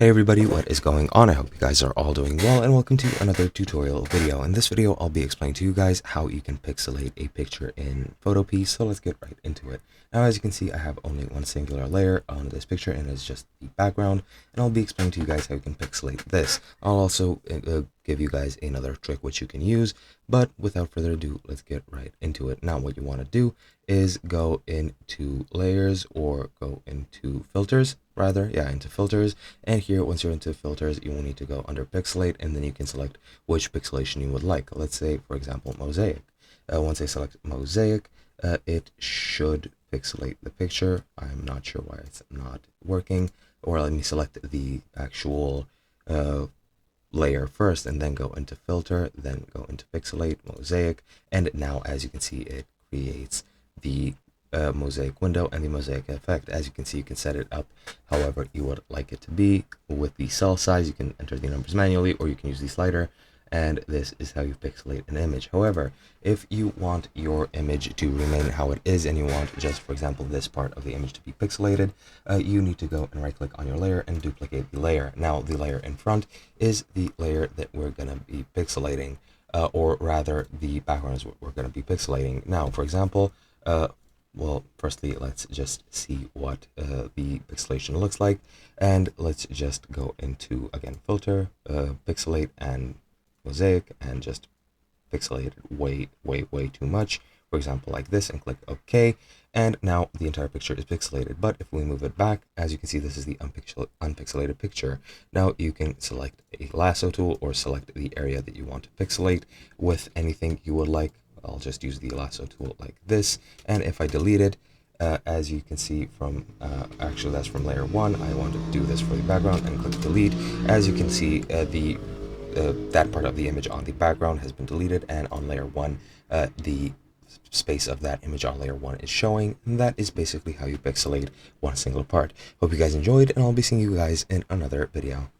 Hey everybody, what is going on? I hope you guys are all doing well, and welcome to another tutorial video. In this video, I'll be explaining to you guys how you can pixelate a picture in Photopea, so let's get right into it. Now, as you can see, I have only one singular layer on this picture, and it's just the background, and I'll be explaining to you guys how you can pixelate this. I'll also give you guys another trick which you can use, but without further ado, let's get right into it. Now, what you want to do is go into layers, or go into filters, into filters. And here, once you're into filters, you will need to go under Pixelate, and then you can select which pixelation you would like. Let's say, for example, mosaic. Once I select mosaic, it should pixelate the picture. I'm not sure why it's not working. Or let me select the actual layer first, and then go into filter, then go into Pixelate, mosaic, and now, as you can see, it creates the mosaic window and the mosaic effect. As you can see, you can set it up however you would like it to be. With the cell size, you can enter the numbers manually, or you can use the slider, and this is how you pixelate an image. However, if you want your image to remain how it is, and you want just, for example, this part of the image to be pixelated, you need to go and right click on your layer and duplicate the layer. Now, the layer in front is the layer that we're going to be pixelating, or rather the background is what we're going to be pixelating. Now, for example, well, firstly, let's just see what the pixelation looks like, and let's just go into, again, filter, pixelate, and mosaic, and just pixelate it way too much, for example, like this, and click OK, and now the entire picture is pixelated. But if we move it back, as you can see, this is the unpixelated picture. Now you can select a lasso tool, or select the area that you want to pixelate with anything you would like. I'll just use the lasso tool like this, and if I delete it, as you can see from, actually that's from layer 1, I want to do this for the background, and click delete. As you can see, that part of the image on the background has been deleted, and on layer 1, the space of that image on layer 1 is showing, and that is basically how you pixelate one single part. Hope you guys enjoyed, and I'll be seeing you guys in another video.